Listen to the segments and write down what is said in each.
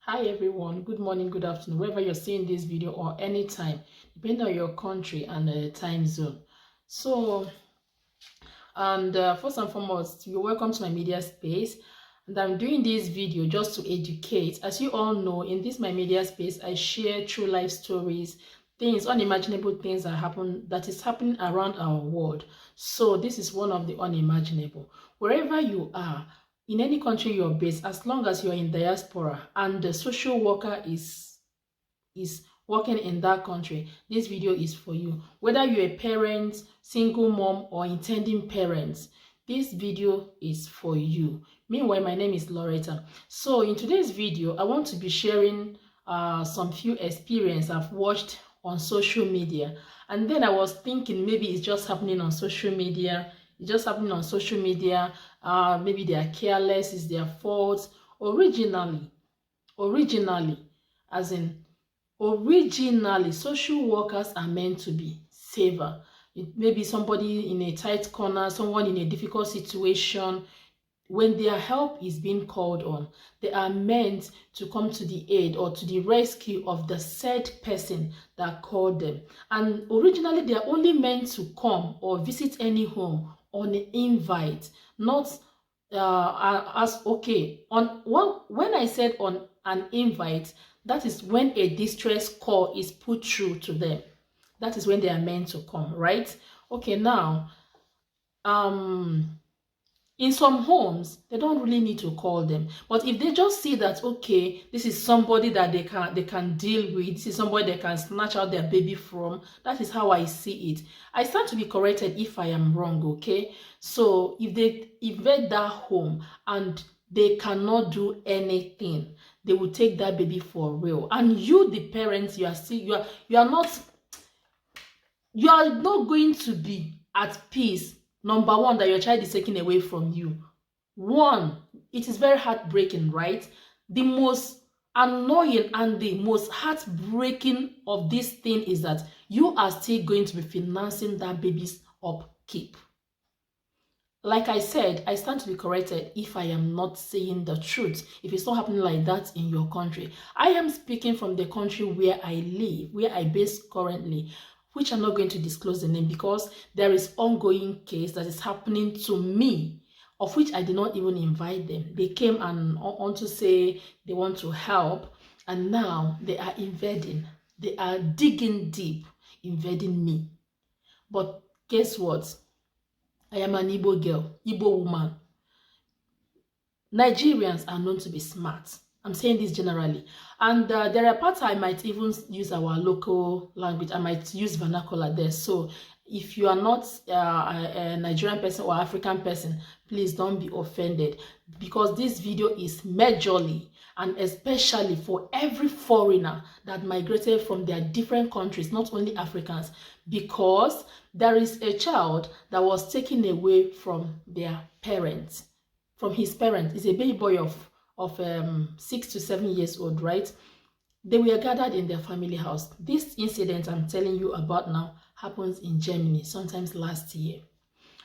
Hi everyone, good morning, good afternoon, wherever you're seeing this video or anytime, depending on your country and time zone. First and foremost, you're welcome to my media space, and I'm doing this video just to educate. As you all know, in this my media space, I share true life stories, things, unimaginable things that is happening around our world. So this is one of the unimaginable. Wherever you are, in any country you're based, as long as you're in diaspora and the social worker is working in that country, this video is for you. Whether you're a parent, single mom, or intending parents, this video is for you. Meanwhile, my name is Loretta. So in today's video, I want to be sharing some few experience I've watched on social media. And then I was thinking maybe it's just happening on social media. It's just happening on social media. Maybe they are careless, it's their fault. Originally, as in originally, social workers are meant to be saver. It may be somebody in a tight corner, someone in a difficult situation. When their help is being called on, they are meant to come to the aid or to the rescue of the said person that called them. And originally, they are only meant to come or visit any home on an invite, not as okay. When I said on an invite, that is when a distress call is put through to them. That is when they are meant to come, right? Okay, now, in some homes, they don't really need to call them. But if they just see that, okay, this is somebody that they can deal with, this is somebody they can snatch out their baby from, that is how I see it. I stand to be corrected if I am wrong, okay? So if they invade that home and they cannot do anything, they will take that baby for real. And you, the parents, you are not going to be at peace. Number one, that your child is taken away from you. One, it is very heartbreaking, right? The most annoying and the most heartbreaking of this thing is that you are still going to be financing that baby's upkeep. Like I said, I stand to be corrected if I am not saying the truth, if it's not happening like that in your country. I am speaking from the country where I live, where I base currently, which I'm not going to disclose the name because there is ongoing case that is happening to me, of which I did not even invite them. They came and on to say they want to help, and now they are invading. They are digging deep, invading me. But guess what? I am an Igbo girl, Igbo woman. Nigerians are known to be smart. I'm saying this generally. And there are parts I might even use our local language. I might use vernacular there. So if you are not a Nigerian person or African person, please don't be offended. Because this video is majorly and especially for every foreigner that migrated from their different countries, not only Africans. Because there is a child that was taken away from their parents. From his parents. It's a baby boy of 6 to 7 years old, right? They were gathered in their family house. This incident I'm telling you about now happens in Germany, sometimes last year.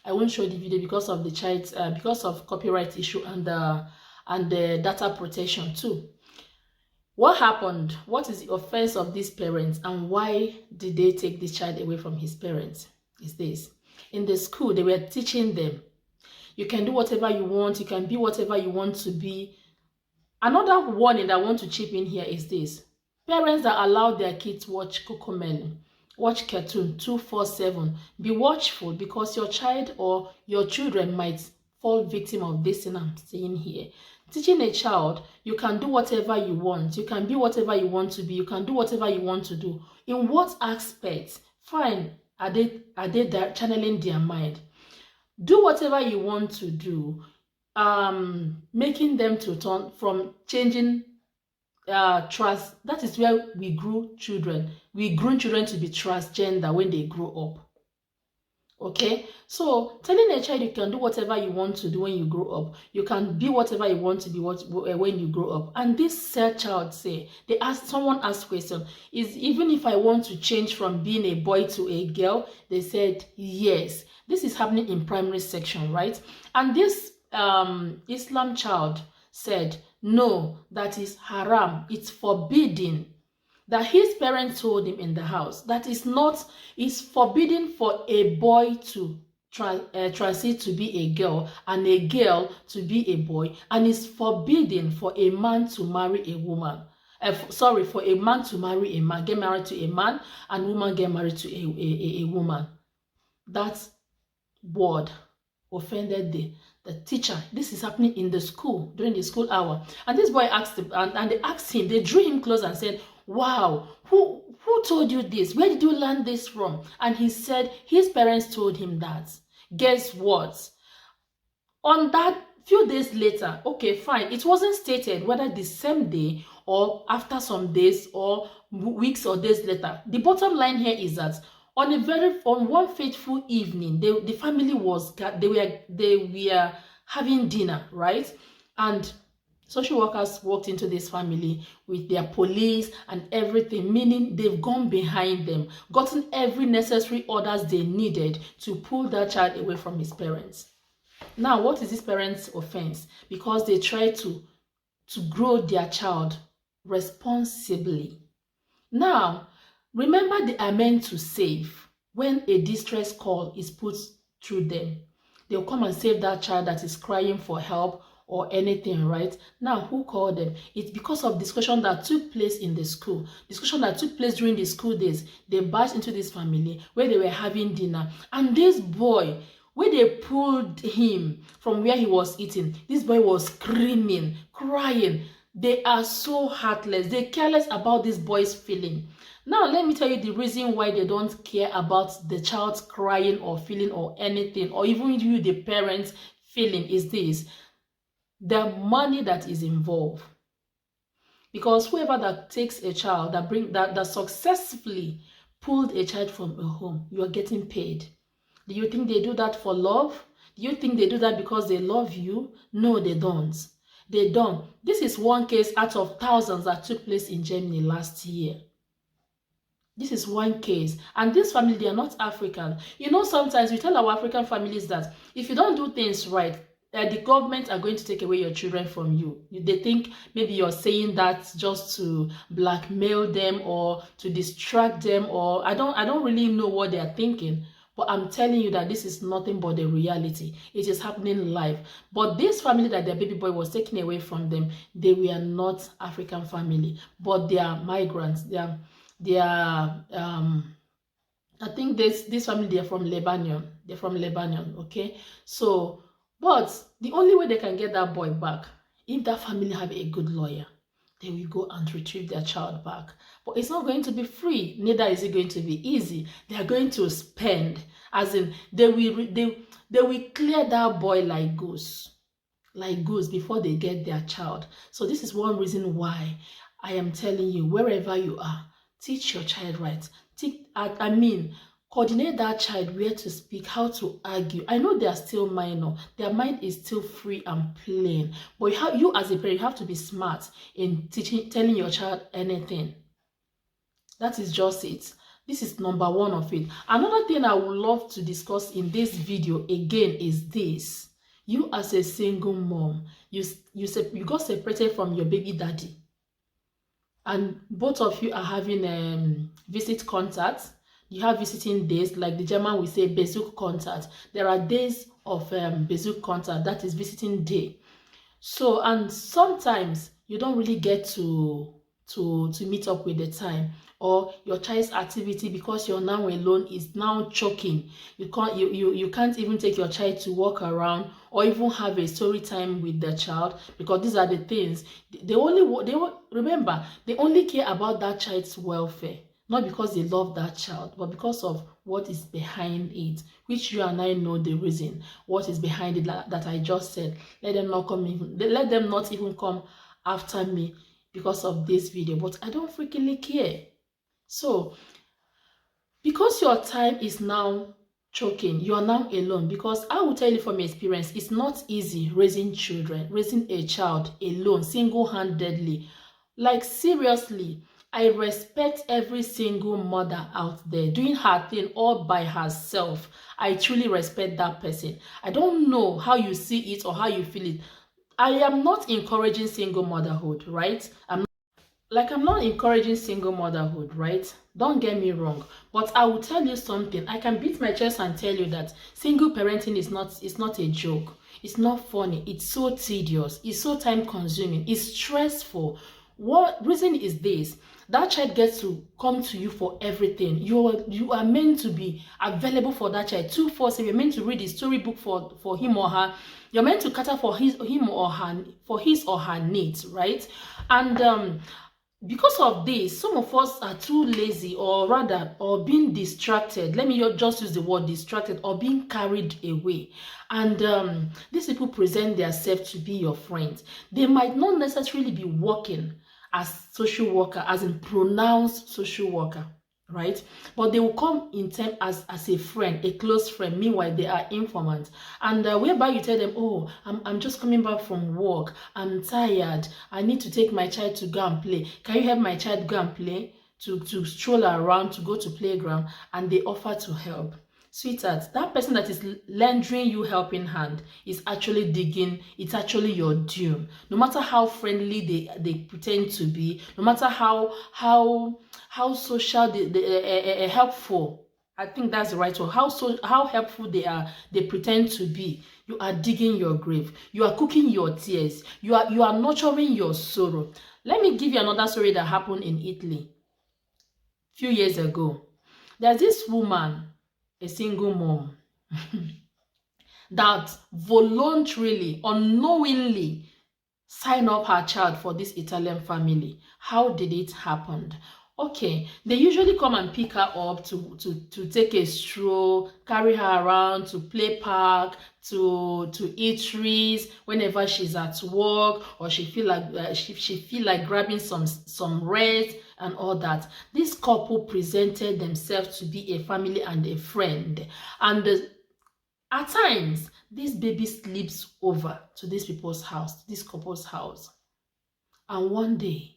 I won't show the video because of the child, because of copyright issue and the data protection too. What happened? What is the offense of these parents, and why did they take this child away from his parents? Is this: in the school they were teaching them, you can do whatever you want. You can be whatever you want to be. Another warning that I want to chip in here is this: parents that allow their kids watch Cocomelon, watch cartoon 247, be watchful, because your child or your children might fall victim of this thing I'm saying here. Teaching a child, you can do whatever you want. You can be whatever you want to be. You can do whatever you want to do. In what aspect? Fine. Are they channeling their mind? Do whatever you want to do, making them to turn from changing trust. That is where we grew children. We grew children to be transgender when they grow up. Okay, so telling a child you can do whatever you want to do when you grow up, you can be whatever you want to be when you grow up. And this said child say, someone asked question, is even if I want to change from being a boy to a girl, they said yes. This is happening in primary section, right? And this Islam child said, No, that is haram. It's forbidden. That his parents told him in the house that it's forbidden for a boy to transit to be a girl and a girl to be a boy, and it's forbidden for a man to marry a woman. For a man to marry a man, get married to a man, and woman get married to a woman. That word offended the teacher. This is happening in the school during the school hour, and this boy asked him, and they asked him, they drew him close and said, wow, who told you this? Where did you learn this from? And he said his parents told him that. Guess what? On that few days later, okay, fine, it wasn't stated whether the same day or after some days or weeks or days later. The bottom line here is that on one fateful evening, the family they were having dinner, right? And social workers walked into this family with their police and everything, meaning they've gone behind them, gotten every necessary orders they needed to pull that child away from his parents. Now, what is this parents' offense? Because they try to grow their child responsibly. Now, remember, they are meant to save. When a distress call is put through them, they'll come and save that child that is crying for help or anything, right? Now, who called them? It's because of discussion that took place in the school. Discussion that took place during the school days. They barged into this family where they were having dinner. And this boy, when they pulled him from where he was eating, this boy was screaming, crying. They are so heartless. They're careless about this boy's feeling. Now, let me tell you the reason why they don't care about the child's crying or feeling or anything, or even you, the parents, feeling, is this: the money that is involved. Because whoever that takes a child, that successfully pulled a child from a home, you are getting paid. Do you think they do that for love? Do you think they do that because they love you? No, they don't. They don't. This is one case out of thousands that took place in Germany last year. This is one case. And this family, they are not African. You know, sometimes we tell our African families that if you don't do things right, the government are going to take away your children from you. They think maybe you're saying that just to blackmail them or to distract them, or I don't really know what they are thinking. But I'm telling you that this is nothing but the reality. It is happening live. But this family that their baby boy was taken away from them, they were not African family, but they are migrants. They are I think this family, they're from Lebanon. They're from Lebanon, okay? So, but the only way they can get that boy back, if that family have a good lawyer, they will go and retrieve their child back. But it's not going to be free. Neither is it going to be easy. They are going to spend, as in they will clear that boy like goose before they get their child. So this is one reason why I am telling you, wherever you are, teach your child right. Coordinate that child where to speak, how to argue. I know they are still minor. Their mind is still free and plain. But you as a parent, you have to be smart in telling your child anything. That is just it. This is number one of it. Another thing I would love to discuss in this video again is this. You as a single mom, you got separated from your baby daddy. And both of you are having visit contact. You have visiting days, like the German will say Besuch contact. There are days of Besuch contact, that is visiting day. So, and sometimes you don't really get to meet up with the time, or your child's activity, because you're now alone, is now choking. You can't even take your child to walk around or even have a story time with the child, because these are the things remember, they only care about that child's welfare, not because they love that child, but because of what is behind it, which you and I know the reason, what is behind it that I just said. Let them not even come after me because of this video, but I don't freaking care. So, because your time is now choking, you are now alone, because I will tell you from experience, it's not easy raising a child alone, single-handedly. Like, seriously, I respect every single mother out there doing her thing all by herself. I truly respect that person. I don't know how you see it or how you feel it. I am not encouraging single motherhood, right? I'm not encouraging single motherhood, right? Don't get me wrong. But I will tell you something. I can beat my chest and tell you that single parenting is not a joke. It's not funny. It's so tedious. It's so time consuming. It's stressful. What reason is this? That child gets to come to you for everything. You are meant to be available for that child 2/4. You're meant to read the storybook for him or her. You're meant to cater for his or her needs, right? And because of this, some of us are too lazy, or being distracted. Let me just use the word distracted, or being carried away. And these people present themselves to be your friends. They might not necessarily be working as social worker, as in pronounced social worker, right? But they will come in time as a friend, a close friend. Meanwhile, they are informants. And whereby you tell them, oh, I'm just coming back from work. I'm tired. I need to take my child to go and play. Can you help my child go and play? To stroll around, to go to playground, and they offer to help. Sweetheart, that person that is lending you helping hand is actually digging. It's actually your doom. No matter how friendly they pretend to be, no matter how social, they helpful. I think that's the right word. How helpful they pretend to be. You are digging your grave. You are cooking your tears. You are nurturing your sorrow. Let me give you another story that happened in Italy a few years ago. There's this woman, a single mom, that voluntarily, unknowingly sign up her child for this Italian family. How did it happen? Okay, they usually come and pick her up to take a stroll, carry her around to play park, to eateries whenever she's at work, or she feel like grabbing some rest and all that. This couple presented themselves to be a family and a friend, and at times this baby sleeps over to these people's house, this couple's house. And one day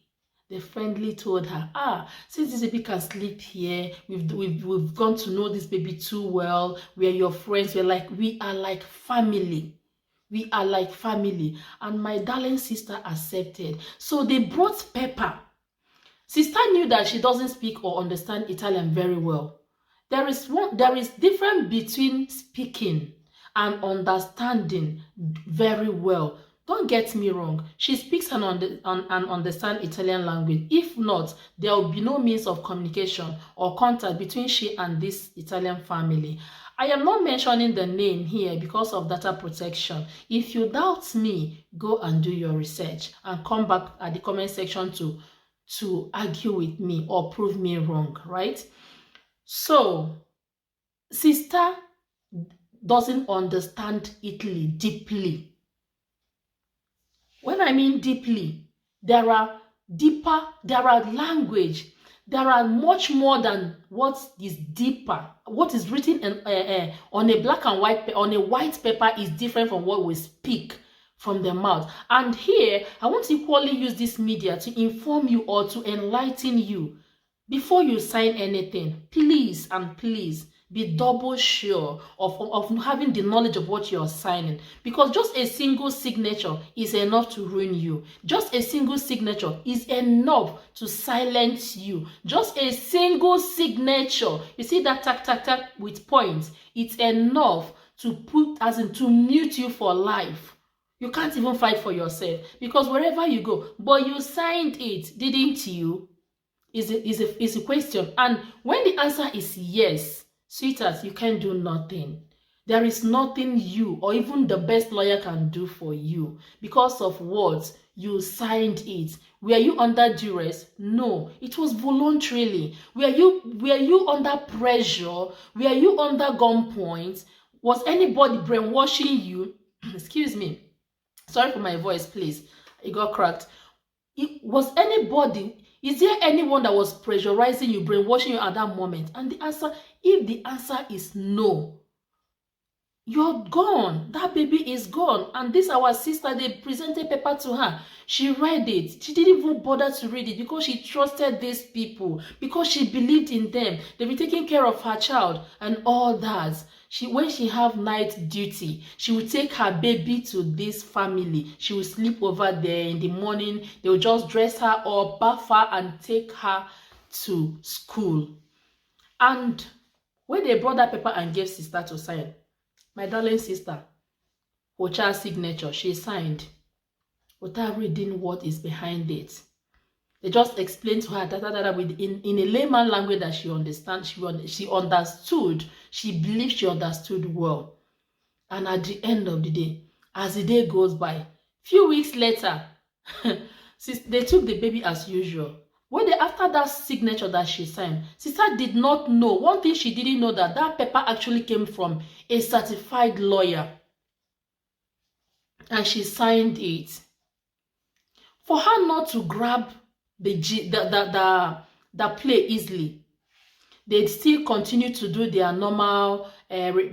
they friendly told her, since this baby can sleep here, we've gone to know this baby too well. We are your friends. We are like family. We are like family. And my darling sister accepted. So they brought pepper. Sister knew that she doesn't speak or understand Italian very well. There is difference between speaking and understanding very well. Don't get me wrong. She speaks and understands Italian language. If not, there will be no means of communication or contact between she and this Italian family. I am not mentioning the name here because of data protection. If you doubt me, go and do your research and come back at the comment section to argue with me or prove me wrong, right? So, sister doesn't understand Italy deeply. When I mean deeply, there are language. There are much more than what is deeper. What is written on a black and white, on a white paper is different from what we speak from the mouth. And here, I want to equally use this media to inform you or to enlighten you. Before you sign anything, please and please be double sure of having the knowledge of what you're signing, because just a single signature is enough to ruin you. Just a single signature is enough to silence you. Just a single signature, you see that tap with points, it's enough to to mute you for life. You can't even fight for yourself, because wherever you go, but you signed it, didn't you? Is a question. And when the answer is yes, sweetheart, you can't do nothing. There is nothing you or even the best lawyer can do for you, because of what? You signed it. Were you under duress? No, it was voluntarily. Were you under pressure? Were you under gunpoint? Was anybody brainwashing you? Excuse me. Sorry for my voice, please. It got cracked. Is there anyone that was pressurizing you, brainwashing you at that moment? And if the answer is no, you're gone. That baby is gone. And this our sister, they presented paper to her. She read it. She didn't even bother to read it because she trusted these people, because she believed in them. They were taking care of her child and all that. When she have night duty, she will take her baby to this family. She will sleep over there. In the morning, they will just dress her up, bath her, and take her to school. And when they brought that paper and gave sister to sign, my darling sister, Ocha's signature, she signed without reading what is behind it. They just explained to her in a layman language that she understands. She understood. She believed she understood well. And at the end of the day, as the day goes by, few weeks later, they took the baby as usual. After that signature that she signed, sister did not know. One thing she didn't know, that paper actually came from a certified lawyer. And she signed it. For her not to grab the play easily, they still continue to do their normal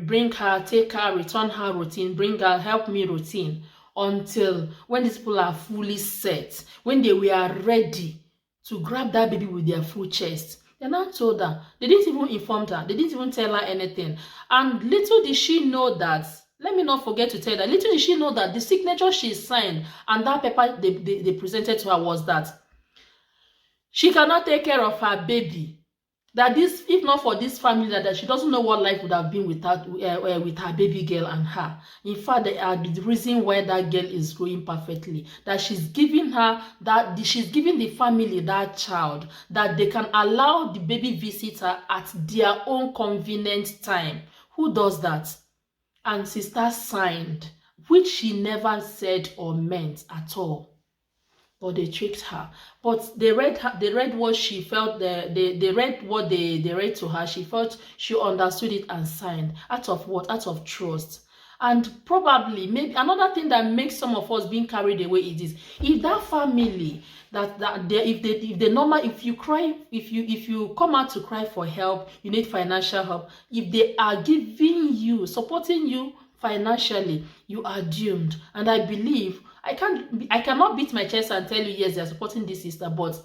bring her, take her, return her routine, bring her, help me routine, until when these people are fully set, when they were ready to grab that baby with their full chest. They now told her. They didn't even inform her. They didn't even tell her anything. And little did she know that, let me not forget to tell her, little did she know that the signature she signed and that paper they presented to her was that she cannot take care of her baby. That this, if not for this family, that she doesn't know what life would have been without with her baby girl and her. In fact, they are the reason why that girl is growing perfectly. That she's giving the family that child, that they can allow the baby visit her at their own convenient time. Who does that? And sister signed, which she never said or meant at all. But they tricked her. But they read what she felt. They read what they read to her. She felt she understood it and signed. Out of what? Out of trust. And probably, maybe another thing that makes some of us being carried away is this: if that family if you come out to cry for help, you need financial help. If they are giving you, supporting you financially, you are doomed. And I believe I cannot beat my chest and tell you, yes, they are supporting this sister, but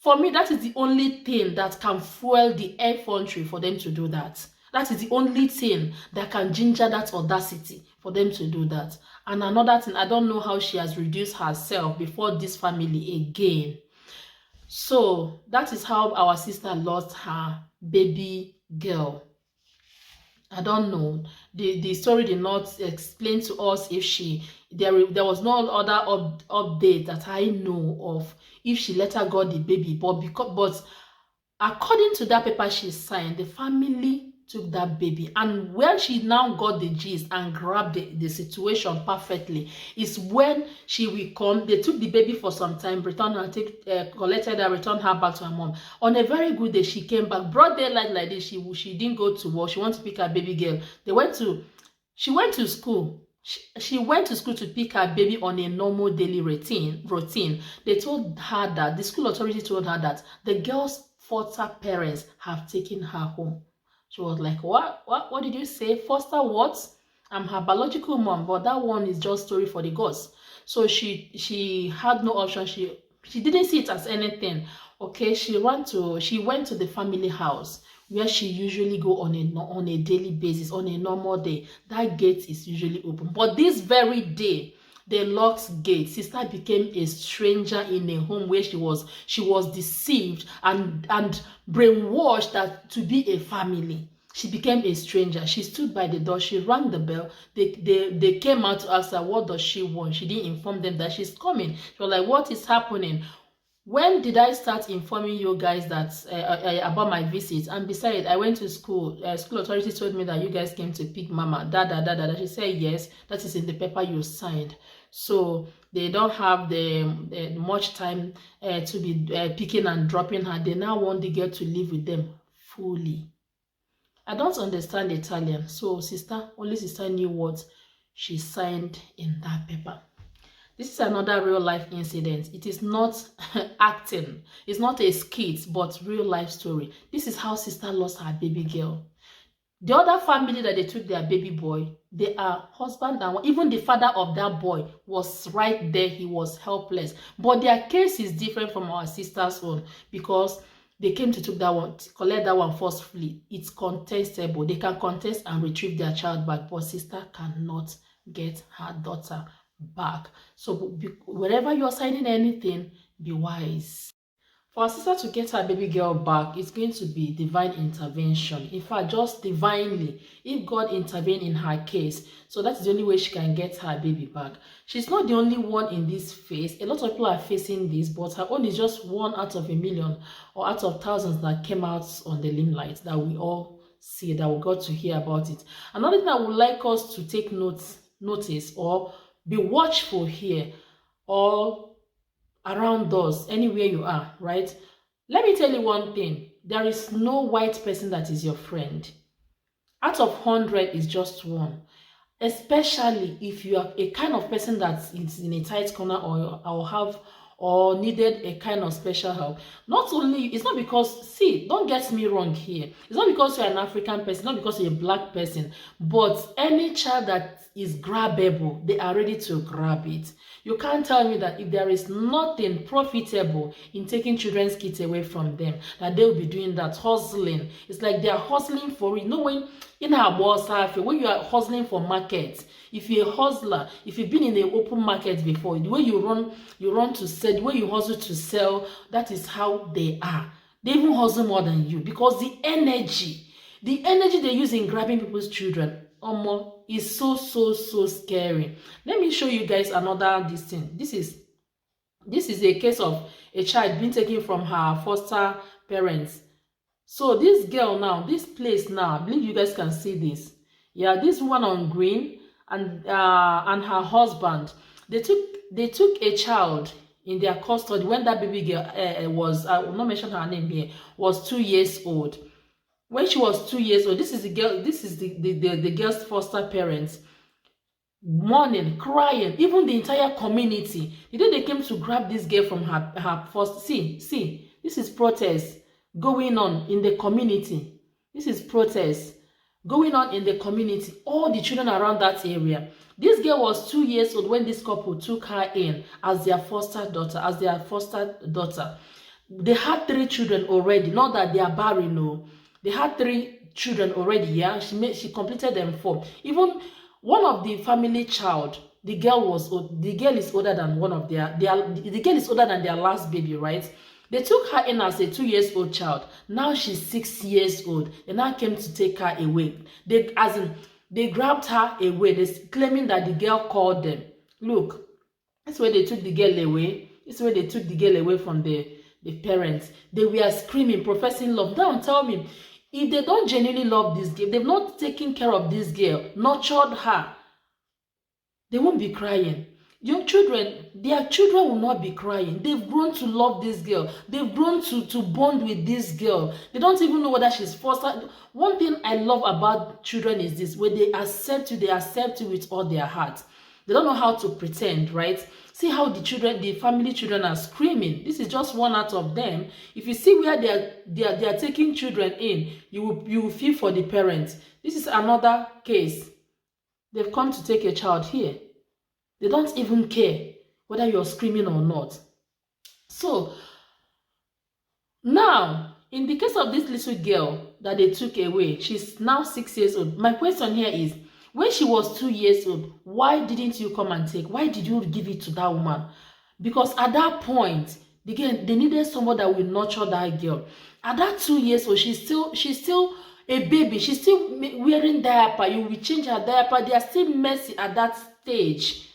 for me, that is the only thing that can fuel the effrontery for them to do that. That is the only thing that can ginger that audacity for them to do that. And another thing, I don't know how she has reduced herself before this family again. So that is how our sister lost her baby girl. I don't know. The story did not explain to us if there was no other update that I know of if she later got the baby. But according to that paper she signed, the family took that baby, and when she now got the gist and grabbed the situation perfectly is when she will come. They took the baby for some time, returned her, collected her, returned her back to her mom. On a very good day, she came back, broad daylight like this. She didn't go to work. She wanted to pick her baby girl. She went to school. She went to school to pick her baby on a normal daily routine. They told her that, the school authority told her that the girl's foster parents have taken her home. She was like, what did you say? Foster what? I'm her biological mom, but that one is just story for the gods. So she had no option. She didn't see it as anything. Okay, she went to the family house where she usually go on a daily basis, on a normal day. That gate is usually open. But this very day, they locked gate. Sister became a stranger in a home where she was deceived and brainwashed that to be a family. She became a stranger. She stood by the door. She rang the bell. They came out to ask her what does she want. She didn't inform them that she's coming. She was like, what is happening? When did I start informing you guys that about my visit? And besides, I went to school. School authority told me that you guys came to pick mama. She said, yes, that is in the paper you signed. So they don't have the much time to be picking and dropping her. They now want the girl to live with them fully. I don't understand Italian. So only sister knew what she signed in that paper. This is another real life incident. It is not acting. It's not a skit, but real life story. This is how sister lost her baby girl. The other family that they took their baby boy, they are husband and wife. Even the father of that boy was right there. He was helpless. But their case is different from our sister's own, because they came to take that one, collect that one forcefully. It's contestable. They can contest and retrieve their child back, but sister cannot get her daughter back. So wherever you're signing anything, be wise. For our sister to get her baby girl back, it's going to be divine intervention. In fact, just divinely, if God intervened in her case, so that's the only way she can get her baby back. She's not the only one in this phase. A lot of people are facing this, but her own is just 1 out of a million or out of thousands that came out on the limelight that we all see, that we got to hear about it. Another thing I would like us to take notice or be watchful here, or around us, anywhere you are, right? Let me tell you one thing. There is no white person that is your friend. Out of 100 is just one. Especially if you are a kind of person that is in a tight corner or needed a kind of special help. Not only, it's not because, see, don't get me wrong here. It's not because you're an African person, not because you're a black person, but any child that is grabbable, they are ready to grab it. You can't tell me that if there is nothing profitable in taking children's kids away from them, that they'll be doing that, hustling. It's like they're hustling for it. You know, when in our boss, when you are hustling for markets, if you're a hustler, if you've been in the open market before, the way you run to sell, the way you hustle to sell, that is how they are. They even hustle more than you, because the energy they use in grabbing people's children, is so scary. Let me show you guys another thing. This is a case of a child being taken from her foster parents. So this girl now, this place now, I believe you guys can see this. Yeah, this one on green and her husband, they took a child in their custody when that baby girl was, I will not mention her name here, was 2 years old. When she was 2 years old, this is the girl, this is the girl's foster parents, mourning, crying, even the entire community. The day they came to grab this girl from her first, see, this is protest going on in the community. This is protest going on in the community. All the children around that area. This girl was 2 years old when this couple took her in as their foster daughter. They had 3 children already. Not that they are barren, no. They had 3 children already. Yeah, she completed them 4. Even one of the family child, the girl is older than the girl is older than their last baby, right? They took her in as a 2-year-old child. Now she's 6 years old. They now came to take her away. They grabbed her away. They're claiming that the girl called them. Look, that's where they took the girl away. This is where they took the girl away from the parents. They were screaming, professing love. Now tell me, if they don't genuinely love this girl, they've not taken care of this girl, nurtured her, they won't be crying. Young children, their children will not be crying. They've grown to love this girl. They've grown to bond with this girl. They don't even know whether she's foster. One thing I love about children is this: when they accept you with all their heart. They don't know how to pretend, right? See how the family children are screaming. This is just one out of them. If you see where they are taking children in, you will feel for the parents. This is another case. They've come to take a child here. They don't even care whether you're screaming or not. So now, in the case of this little girl that they took away, she's now 6 years old. My question here is, when she was 2 years old, why didn't you come and take? Why did you give it to that woman? Because at that point, again, they needed someone that will nurture that girl. At that 2 years old, she's still a baby. She's still wearing diaper. You will change her diaper. They are still messy at that stage.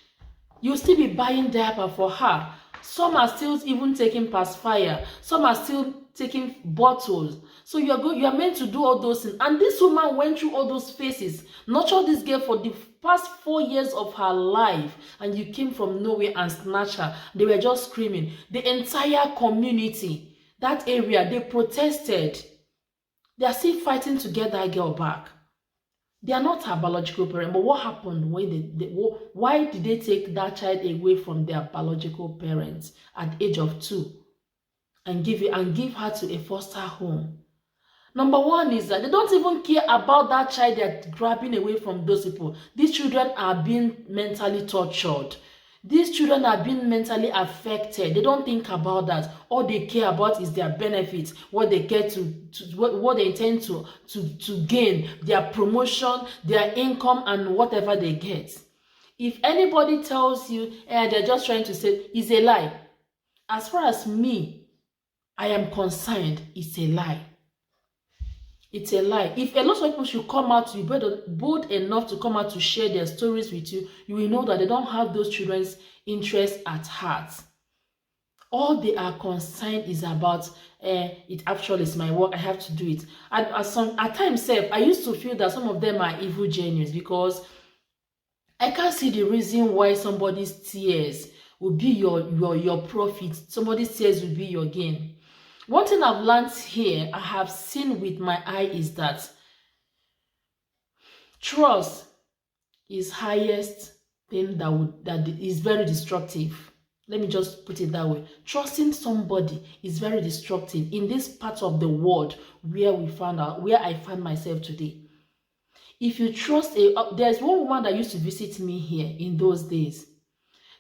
You'll still be buying diaper for her. Some are still even taking pacifier. Some are still taking bottles. So you are meant to do all those things. And this woman went through all those phases, nurtured this girl for the past 4 years of her life, and you came from nowhere and snatched her. They were just screaming. The entire community, that area, they protested. They are still fighting to get that girl back. They are not her biological parent, but what happened when why did they take that child away from their biological parents at the age of 2 and give her to a foster home? Number one is that they don't even care about that child they're grabbing away from those people. These children are being mentally tortured. These children are being mentally affected. They don't think about that. All they care about is their benefits, what they get what they intend to gain, their promotion, their income, and whatever they get. If anybody tells you they're just trying to say, it's a lie. As far as me, I am concerned, it's a lie. It's a lie. If a lot of people should come out to be bold enough to come out to share their stories with you, you will know that they don't have those children's interests at heart. All they are concerned is about, it actually is my work, I have to do it. And at times, I used to feel that some of them are evil genius, because I can't see the reason why somebody's tears will be your profit. Somebody's tears will be your gain. One thing I've learned here, I have seen with my eye, is that trust is highest thing that is very destructive. Let me just put it that way. Trusting somebody is very destructive in this part of the world where I find myself today. If you trust there's one woman that used to visit me here in those days.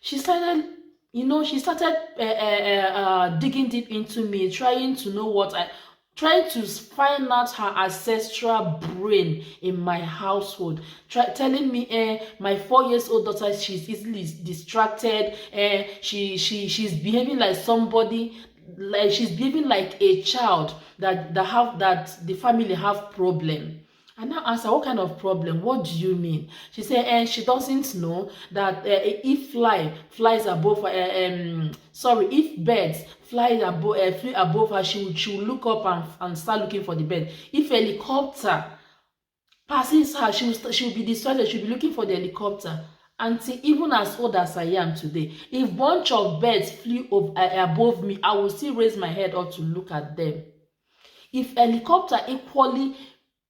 She started digging deep into me, trying to know trying to find out her ancestral brain in my household, telling me my 4-year-old daughter, she's easily distracted, she's behaving like somebody, like she's behaving like a child that the family have problem. I now asked her, what kind of problem? What do you mean? She said, she doesn't know that if flies above her, if birds flew above her, she will look up and start looking for the bird. If helicopter passes her, she will be distracted. She'll be looking for the helicopter. Until even as old as I am today, if bunch of birds flew above me, I will still raise my head up to look at them. If helicopter equally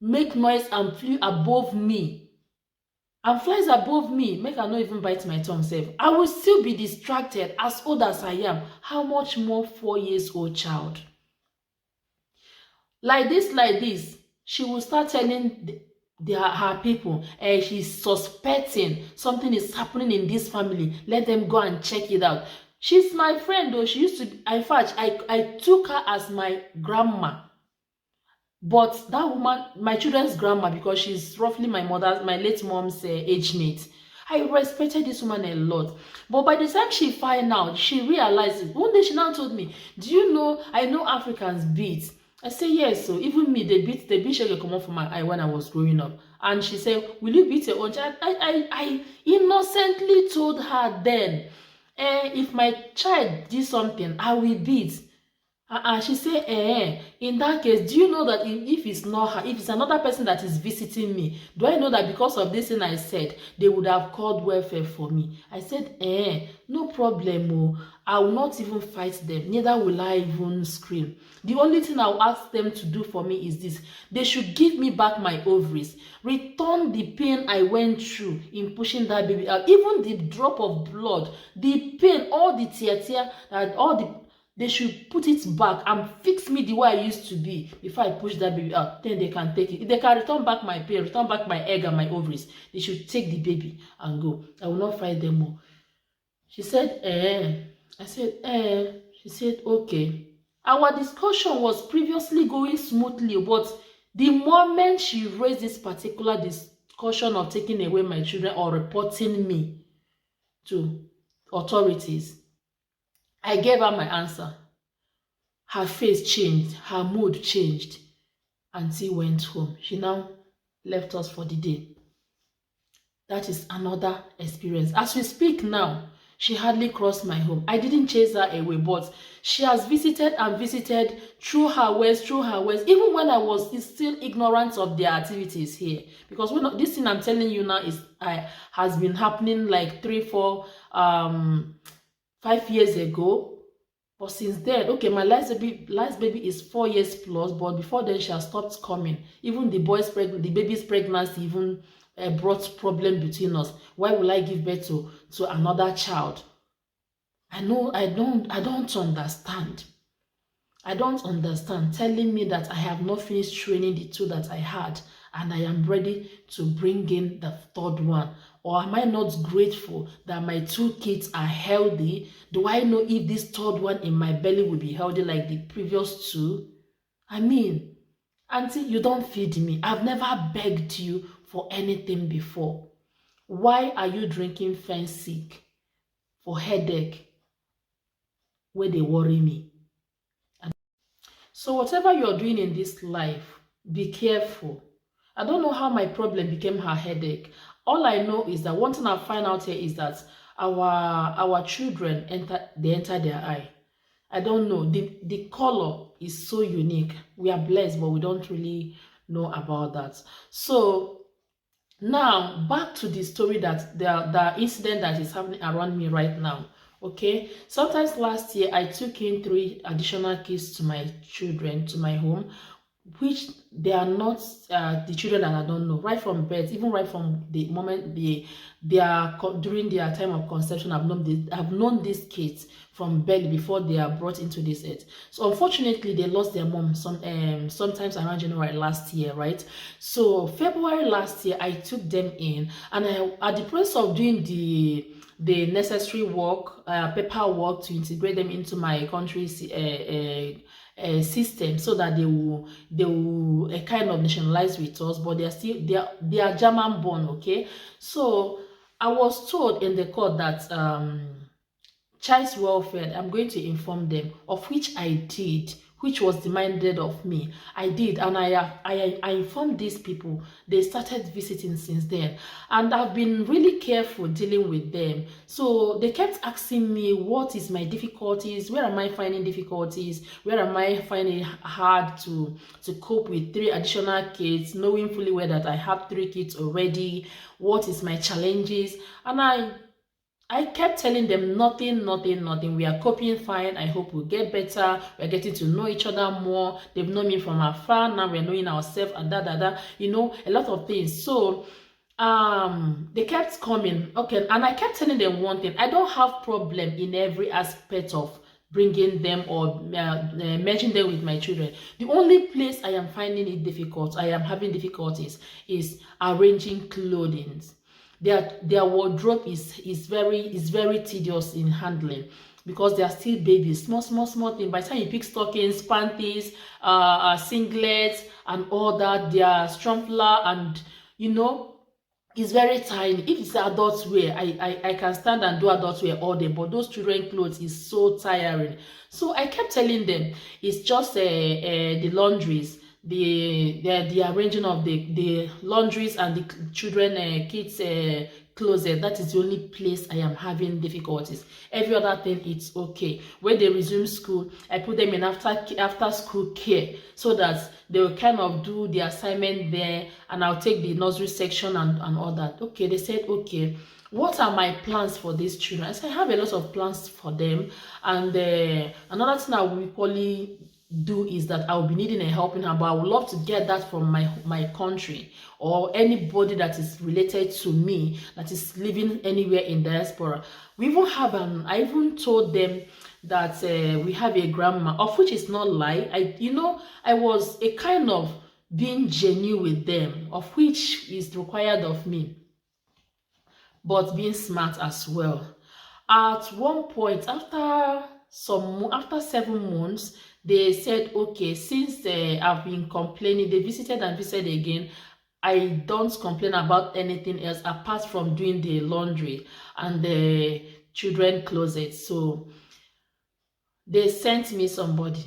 make noise and flew above me and flies above me, make I not even bite my tongue self, I will still be distracted as old as I am. How much more 4-year-old child? Like this, she will start telling her people, she's suspecting something is happening in this family. Let them go and check it out. She's my friend though. She used to be, in fact, I took her as my grandma. But that woman, my children's grandma, because she's roughly my late mom's age mate, I respected this woman a lot. But by the time she found out, she realized it. One day she now told me, do you know, I know Africans beat. I said, yes, so even me, they beat shege come off from my eye when I was growing up. And she said, will you beat your own child? I innocently told her then, if my child did something, I will beat. She said, in that case, do you know that if it's not her, if it's another person that is visiting me, do I know that because of this thing I said, they would have called welfare for me? I said, no problem. I will not even fight them. Neither will I even scream. The only thing I'll ask them to do for me is this. They should give me back my ovaries. Return the pain I went through in pushing that baby out. Even the drop of blood, the pain, all the tear, they should put it back and fix me the way I used to be before I push that baby out. Then they can take it. If they can return back my pain, return back my egg and my ovaries, they should take the baby and go. I will not fight them more. She said, I said, She said, okay. Our discussion was previously going smoothly, but the moment she raised this particular discussion of taking away my children or reporting me to authorities, I gave her my answer. Her face changed, her mood changed. Auntie went home. She now left us for the day. That is another experience. As we speak now, she hardly crossed my home. I didn't chase her away, but she has visited and visited through her ways, even when I was still ignorant of their activities here. Because this thing I'm telling you now has been happening like 3, 4, 5 years ago. But since then, okay, my last baby is 4 years plus, but before then she has stopped coming. Even the baby's pregnancy even brought problem between us. Why will I give birth to another child? I don't understand. I don't understand. Telling me that I have not finished training the 2 that I had and I am ready to bring in the 3rd one. Or am I not grateful that my 2 kids are healthy? Do I know if this third one in my belly will be healthy like the previous 2? I mean, auntie, you don't feed me. I've never begged you for anything before. Why are you drinking Fensic for headache where they worry me? So whatever you're doing in this life, be careful. I don't know how my problem became her headache. All I know is that one thing I find out here is that our children enter their eye. I don't know. The color is so unique. We are blessed, but we don't really know about that. So now back to the story, that the incident that is happening around me right now. Okay, sometimes last year I took in 3 additional kids to my children, to my home, which they are not the children that I don't know. Right from birth, even right from the moment they are during their time of conception, I've known these kids from birth before they are brought into this earth. So unfortunately, they lost their mom sometimes around January last year, right? So February last year, I took them in, and at the process of doing the necessary work, paperwork to integrate them into my country's system, so that they will kind of nationalize with us, but they are German born. Okay, so I was told in the court that child's welfare, I'm going to inform them, of which I did, which was demanded of me. I did, and I informed these people. They started visiting since then, and I've been really careful dealing with them. So they kept asking me, what is my difficulties? Where am I finding difficulties? Where am I finding it hard to cope with 3 additional kids, knowing fully well that I have 3 kids already? What is my challenges? And I kept telling them nothing. We are coping fine. I hope we'll get better. We're getting to know each other more. They've known me from afar. Now we're knowing ourselves, and you know, a lot of things. So they kept coming. Okay, and I kept telling them one thing: I don't have problem in every aspect of bringing them or merging them with my children. The only place I am finding it difficult, I am having difficulties, is arranging clothing. Their wardrobe is very tedious in handling, because they are still babies, small thing. By the time you pick stockings, panties, singlets, and all that, their strumpler, and you know, it's very tiny. If it's adult wear, I can stand and do adult wear all day, but those children clothes is so tiring. So I kept telling them it's just the laundries, the arranging of the laundries and the children kids closet. That is the only place I am having difficulties. Every other thing, it's okay. When they resume school, I put them in after school care, so that they will kind of do the assignment there, and I'll take the nursery section and all that. Okay, they said okay. What are my plans for these children? I said I have a lot of plans for them, and another thing I will probably do is that I will be needing a helping hand, but I would love to get that from my country, or anybody that is related to me that is living anywhere in diaspora. We even have I even told them that we have a grandma, of which is not lie. I was a kind of being genuine with them, of which is required of me, but being smart as well. At one point, after 7 months, they said, okay, since I've been complaining, they visited again. I don't complain about anything else apart from doing the laundry and the children closet. So they sent me somebody.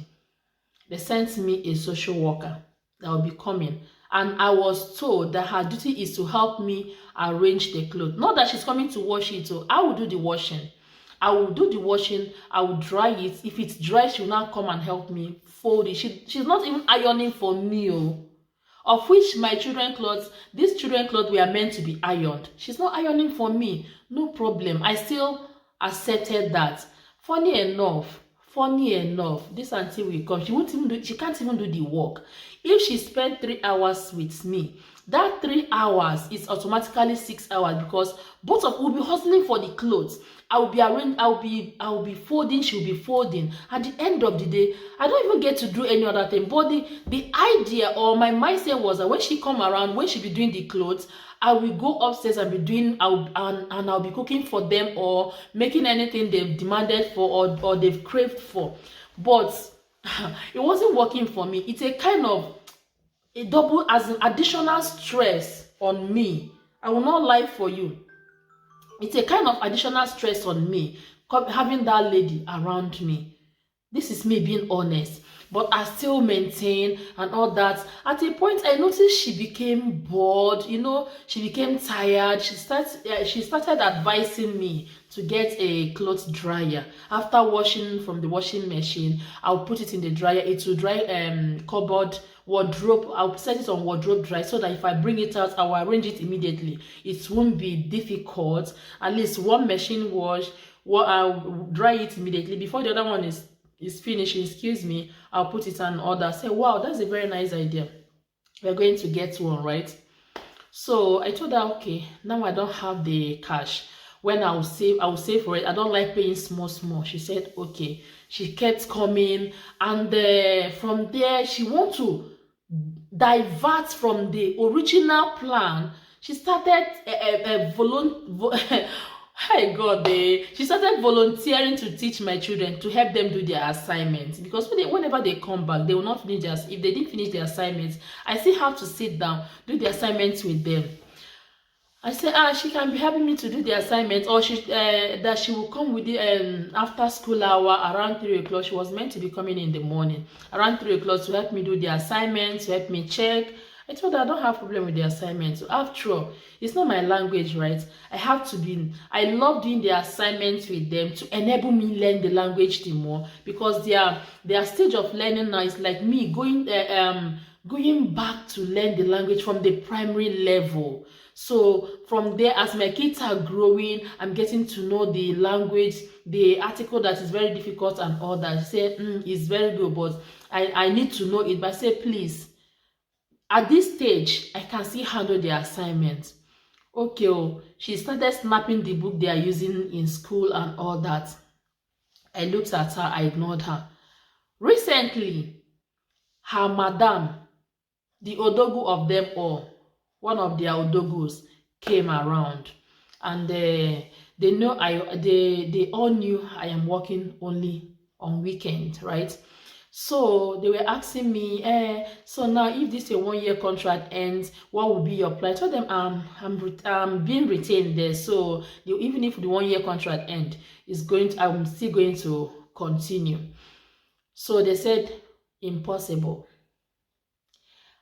They sent me a social worker that will be coming. And I was told that her duty is to help me arrange the clothes. Not that she's coming to wash it. So I will do the washing. I will do the washing. I will dry it. If it's dry, she will now come and help me fold it. She's not even ironing for me. Of which my children clothes, these children clothes were meant to be ironed. She's not ironing for me. No problem. I still accepted that. Funny enough, this auntie will come. She can't even do the work. If she spent 3 hours with me, that 3 hours is automatically 6 hours, because both of us will be hustling for the clothes. I'll be folding, she'll be folding. At the end of the day, I don't even get to do any other thing. But the idea or my mindset was that when she come around, when she be doing the clothes, I will go upstairs and be doing, and I'll be cooking for them or making anything they've demanded for or they've craved for. But it wasn't working for me. It's a kind of a double, as an additional stress on me. I will not lie for you. It's a kind of additional stress on me having that lady around me. This is me being honest, but I still maintain and all that. At a point, I noticed she became bored. You know, she became tired. She started advising me to get a clothes dryer. After washing from the washing machine, I'll put it in the dryer. It will dry. Cupboard, wardrobe. I'll set it on wardrobe dry so that if I bring it out, I'll arrange it immediately. It won't be difficult. At least one machine wash. I'll dry it immediately before the other one is finishing. Excuse me, I'll put it on order. Say, wow, that's a very nice idea. We're going to get one, right? So I told her, okay, now I don't have the cash. When I'll save for it. I don't like paying small. She said, okay. She kept coming, and from there she want to divert from the original plan. She started Hey God, she started volunteering to teach my children, to help them do their assignments, because whenever they come back, they will not finish if they didn't finish their assignments. I still have to sit down, do the assignments with them. I said, she can be helping me to do the assignment, or that she will come with the after school hour around 3 o'clock. She was meant to be coming in the morning around 3 o'clock to help me do the assignments, to help me check. I told her I don't have problem with the assignments. So after all, it's not my language, right? I love doing the assignments with them to enable me learn the language the more, because their stage of learning now is like me going back to learn the language from the primary level. So from there, as my kids are growing, I'm getting to know the language, the article that is very difficult and all that. She said, it's very good, but I need to know it. But I say, please, at this stage, I can still handle the assignment. Okay, she started snapping the book they are using in school and all that. I looked at her, I ignored her. Recently, her madam, the odogu of them all, one of their odogus, came around, and they all knew I am working only on weekend, right? So they were asking me, so now if this a 1-year contract ends, what will be your plan? I told them I'm being retained there, so even if the 1-year contract end I'm still going to continue. So they said, impossible.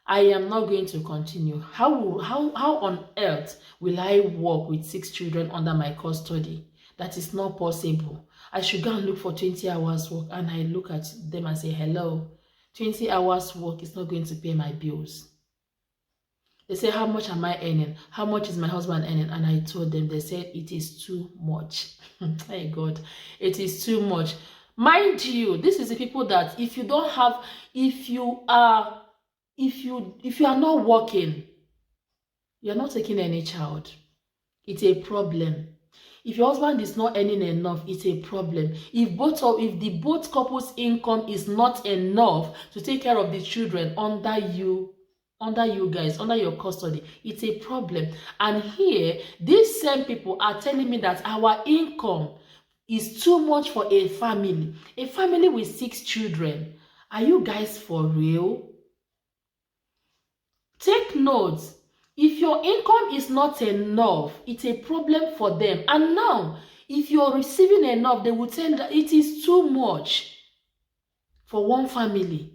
I am not going to continue. How on earth will I work with 6 children under my custody? That is not possible. I should go and look for 20 hours work. And I look at them and say, hello, 20 hours work is not going to pay my bills. They say, how much am I earning? How much is my husband earning? And I told them, they said, it is too much. Hey God, it is too much. Mind you, this is the people that if you are not working, you're not taking any child. It's a problem. If your husband is not earning enough, it's a problem. If the both couples' income is not enough to take care of the children under you guys, under your custody, it's a problem. And here, these same people are telling me that our income is too much for a family with 6 children. Are you guys for real? Take notes. If your income is not enough, it's a problem for them. And now, if you're receiving enough, they will tell you that it is too much for one family.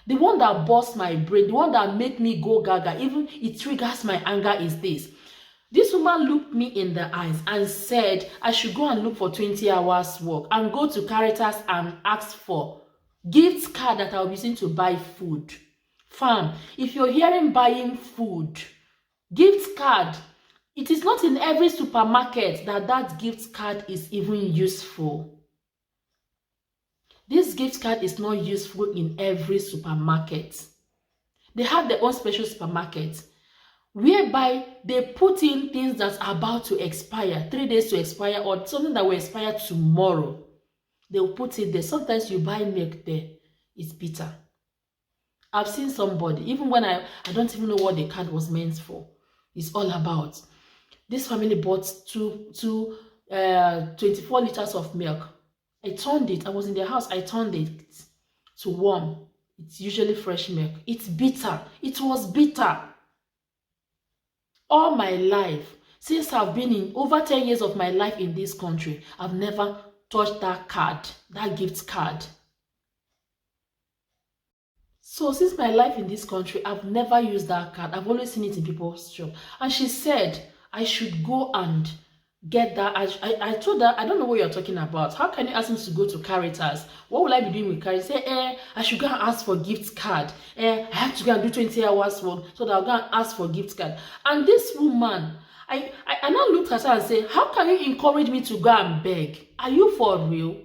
The one that busts my brain, the one that make me go gaga, even it triggers my anger, is this. This woman looked me in the eyes and said I should go and look for 20 hours work and go to Caritas and ask for gift card that I'll be using to buy food. Fam, if you're hearing buying food, gift card, it is not in every supermarket that gift card is even useful. This gift card is not useful in every supermarket. They have their own special supermarket whereby they put in things that are about to expire, 3 days to expire, or something that will expire tomorrow. They will put it there. Sometimes you buy milk there, it's bitter. I've seen somebody, even when I don't even know what the card was meant for. is all about. This family bought two 24 liters of milk. I turned it. I was in their house. I turned it to warm. It's usually fresh milk. It's bitter. It was bitter. All my life, since I've been in over 10 years of my life in this country, I've never touched that card, that gift card. So since my life in this country, I've never used that card. I've always seen it in people's shop. And she said I should go and get that. I told her, I don't know what you're talking about. How can you ask me to go to Caritas? What will I be doing with Caritas? Say, I should go and ask for gift card. I have to go and do 20 hours work so that I'll go and ask for gift card. And this woman, I now looked at her and said, how can you encourage me to go and beg? Are you for real?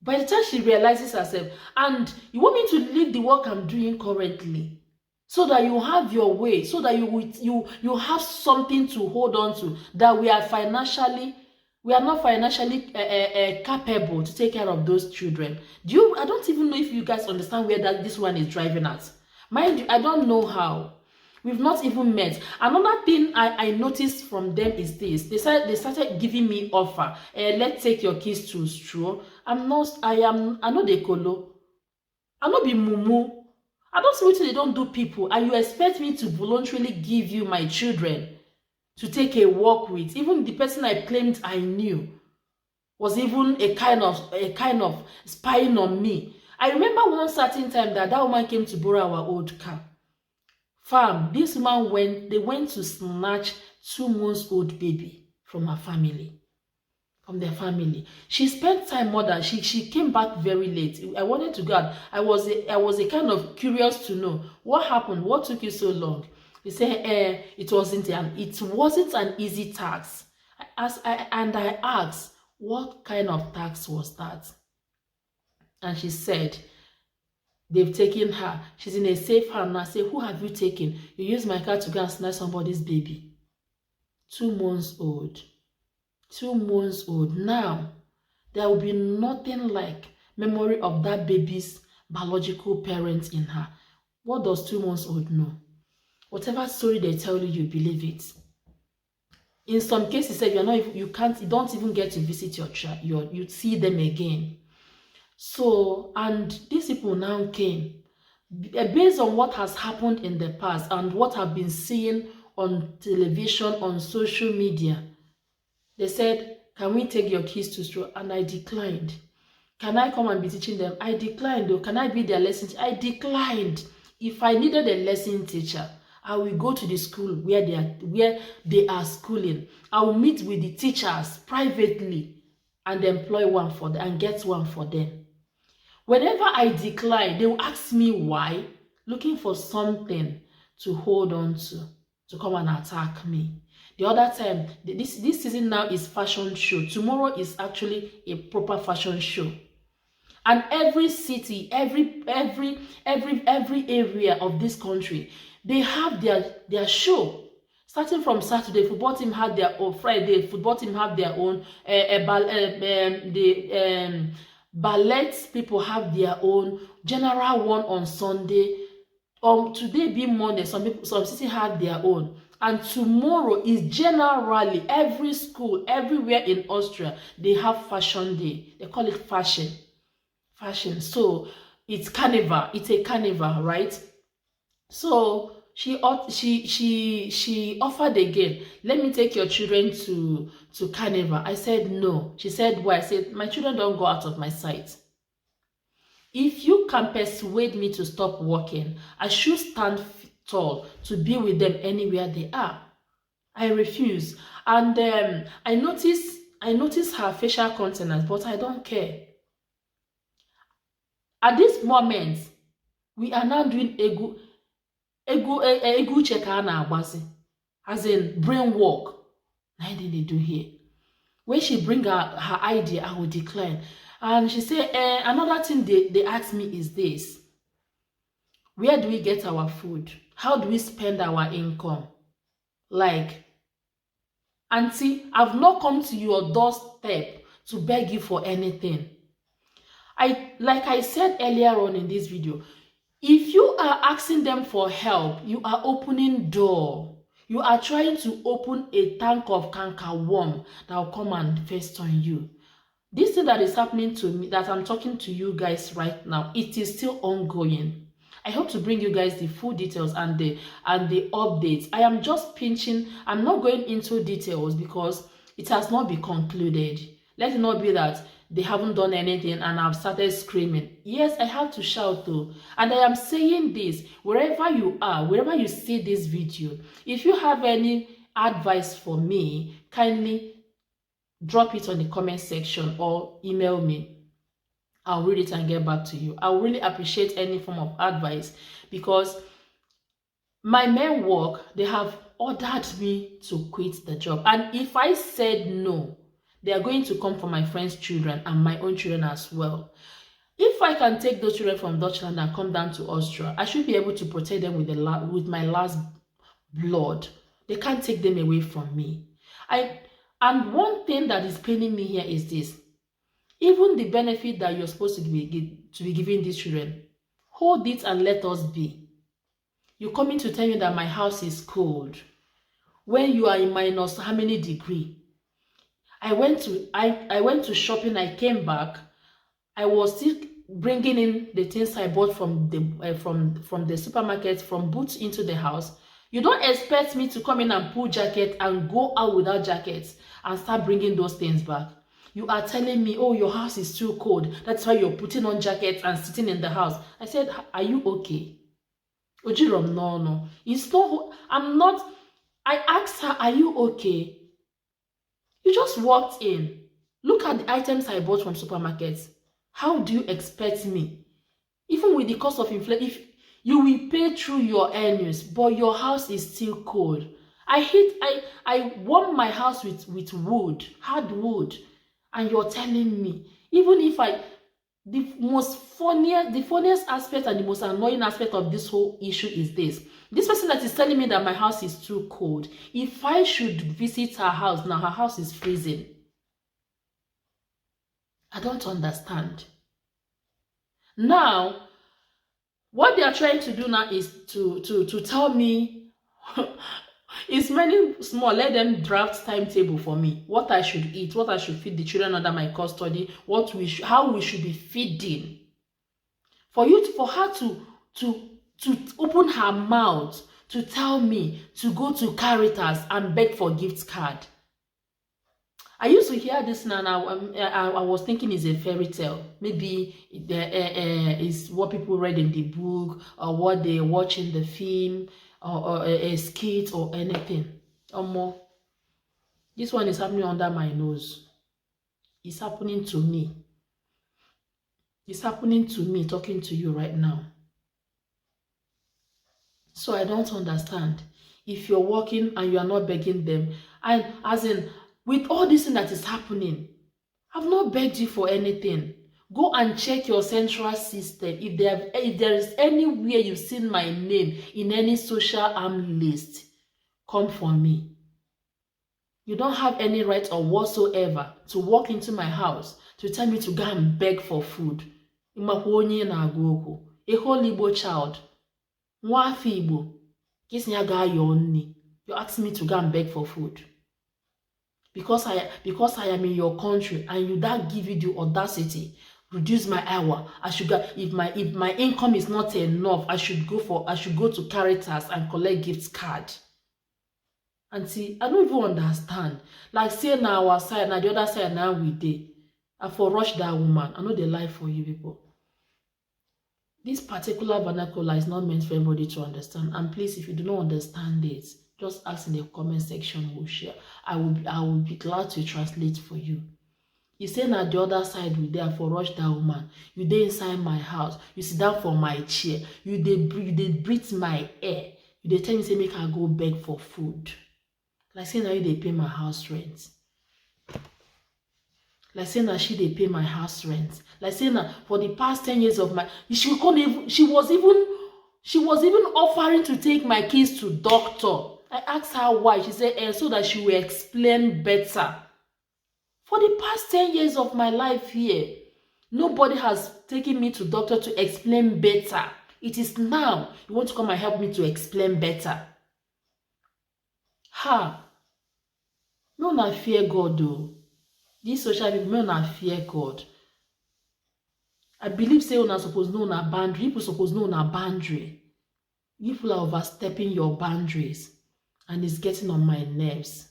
By the time she realizes herself, and you want me to leave the work I'm doing currently, so that you have your way, so that you have something to hold on to, that we are not financially capable to take care of those children. I don't even know if you guys understand where this one is driving at. Mind you, I don't know how. We've not even met. Another thing I noticed from them is this. They started giving me offer. Let's take your kids to stroll. I know they colo. I know be mumu. I don't see what they don't do people. And you expect me to voluntarily give you my children to take a walk with. Even the person I claimed I knew was even a kind of spying on me. I remember one certain time that woman came to borrow our old car. Fam, this woman went to snatch 2 months old baby from her family, from their family. She spent time more than she came back very late. I wanted to go out. I was a kind of curious to know what happened. What took you so long? They say it wasn't an easy task. I asked, what kind of tax was that? And she said, they've taken her. She's in a safe hand. I say, who have you taken? You use my car to go and snatch somebody's baby. 2 months old. 2 months old. Now, there will be nothing like memory of that baby's biological parents in her. What does 2 months old know? Whatever story they tell you, you believe it. In some cases, you don't even get to visit your child. You see them again. So, and these people now came based on what has happened in the past and what I've been seeing on television, on social media. They said, can we take your kids to school? And I declined. Can I come and be teaching them? I declined. Though. Can I be their lesson teacher? I declined. If I needed a lesson teacher, I will go to the school where they are schooling. I will meet with the teachers privately and employ one for them and get one for them. Whenever I decline, they will ask me why, looking for something to hold on to come and attack me. The other time, this season now is fashion show. Tomorrow is actually a proper fashion show. And every city, every area of this country, they have their show. Starting from Saturday, football team had their own. Friday, football team have their own. Ballet people have their own. General one on Sunday. Today being Monday, some cities have their own. And tomorrow is generally every school, everywhere in Austria, they have fashion day. They call it fashion. So it's carnival. It's a carnival, right? So she offered again, let me take your children to carnival. I said no. She said why? I said my children don't go out of my sight. If you can persuade me to stop working, I should stand tall to be with them anywhere they are. I refuse. And I notice her facial countenance, but I don't care. At this moment, we are now doing ego check as in brain work. Now did they do here? When she bring her idea, I will decline. And she said, another thing they ask me is this. Where do we get our food? How do we spend our income? Like, auntie, I've not come to your doorstep to beg you for anything. Like I said earlier on in this video, if you are asking them for help, you are opening door. You are trying to open a tank of canker worm that will come and fest on you. This thing that is happening to me, that I'm talking to you guys right now, it is still ongoing. I hope to bring you guys the full details and the updates. I am just pinching. I'm not going into details because it has not been concluded. Let it not be that they haven't done anything and I've started screaming. Yes, I have to shout though. And I am saying this, wherever you are, wherever you see this video, if you have any advice for me, kindly drop it on the comment section or email me. I'll read it and get back to you. I really appreciate any form of advice because my main work, they have ordered me to quit the job. And if I said no, they are going to come for my friends' children and my own children as well. If I can take those children from Dutchland and come down to Austria, I should be able to protect them with my last blood. They can't take them away from me. And one thing that is paining me here is this. Even the benefit that you're supposed to be giving these children, hold it and let us be. You're coming to tell me that my house is cold when you are in minus how many degree? I went to shopping. I came back. I was still bringing in the things I bought from the supermarket, from Boots into the house. You don't expect me to come in and pull jacket and go out without jackets and start bringing those things back. You are telling me, oh, your house is too cold. That's why you're putting on jackets and sitting in the house. I said, are you okay? Ojirom, no. It's not, I'm not. I asked her, are you okay? You just walked in. Look at the items I bought from supermarkets. How do you expect me? Even with the cost of inflation, if you will pay through your earnings, but your house is still cold. I warm my house with wood, hard wood. And you're telling me, even if the funniest aspect and the most annoying aspect of this whole issue is this person that is telling me that my house is too cold, if I should visit her house, now her house is freezing. I don't understand. Now, what they are trying to do now is to tell me it's many small. Let them draft timetable for me. What I should eat, what I should feed the children under my custody, how we should be feeding. For her to open her mouth to tell me to go to Caritas and beg for gift card. I used to hear this now. I was thinking it's a fairy tale. Maybe it's what people read in the book or what they watch in the film or a skit or anything. Or more. This one is happening under my nose. It's happening to me. It's happening to me talking to you right now. So I don't understand. If you're working and you are not begging them, and as in, with all this thing that is happening, I've not begged you for anything. Go and check your central system. If there is anywhere you've seen my name in any social arm list, come for me. You don't have any right or whatsoever to walk into my house to tell me to go and beg for food. A whole Igbo child. You're asking me to go and beg for food. Because I am in your country and you don't give you the audacity, reduce my hour. I should go, if my income is not enough, I should go to Caritas and collect gift card. And see, I don't even understand. Like say now our side, now the other side now we dey. I for rush that woman. I know they lie for you people. This particular vernacular is not meant for everybody to understand. And please, if you do not understand it, just ask in the comment section. We'll share. I will be glad to translate for you. You say na the other side we there for rush that woman. You dey inside my house. You sit down for my chair. You dey breathe my air. You dey tell me say make I go beg for food. Like say now you dey pay my house rent. Like say now she dey pay my house rent. Like say now for the past 10 years of my she was even offering to take my kids to doctor. I asked her why. She said, so that she will explain better. For the past 10 years of my life here, nobody has taken me to doctor to explain better. It is now you want to come and help me to explain better. Ha! No na fear God though. These social people, no na fear God. I believe say una suppose know una boundary. People suppose know una boundary. People are overstepping your boundaries, and it's getting on my nerves.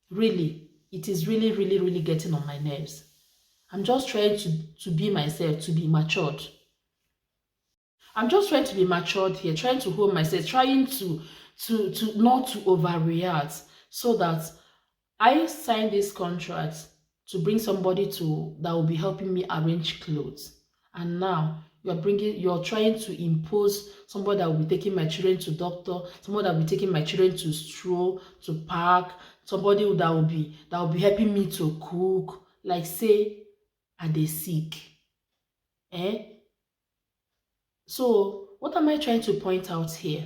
Really, it is really, really, really getting on my nerves. I'm just trying to be myself, to be matured. I'm just trying to be matured here, trying to hold myself, trying to not to overreact, so that I signed this contract to bring somebody to that will be helping me arrange clothes. And now you're trying to impose somebody that will be taking my children to doctor, somebody that will be taking my children to stroll, to park, somebody that will be helping me to cook. Like say, are they sick? Eh? So what am I trying to point out here?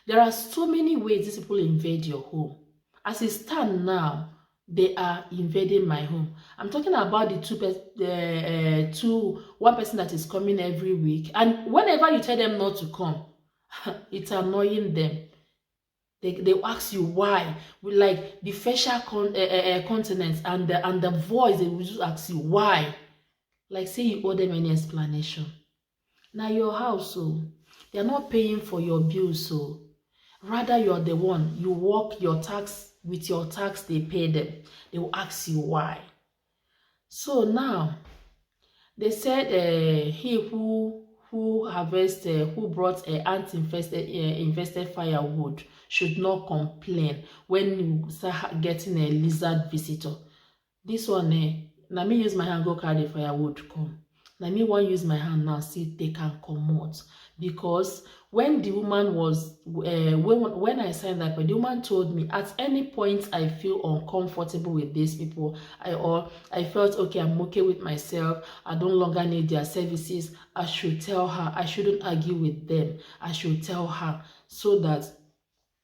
There are so many ways these people invade your home. As it stands now, they are invading my home. I'm talking about one person that is coming every week. And whenever you tell them not to come, it's annoying them. They ask you why. Like the facial countenance and the voice, they will just ask you why. Like say you owe them any explanation. Now your house, so they're not paying for your bills, so rather you're the one, you work your tax, with your tax they pay them. They will ask you why. So now they said he who brought infested firewood should not complain when you start getting a lizard visitor. This one, na me use my hand go carry firewood come. Na me wan use my hand now see they can comot, because when the woman was when I signed that, the woman told me at any point I feel uncomfortable with these people, I felt okay, I'm okay with myself, I don't longer need their services, I should tell her. I shouldn't argue with them. I should tell her so that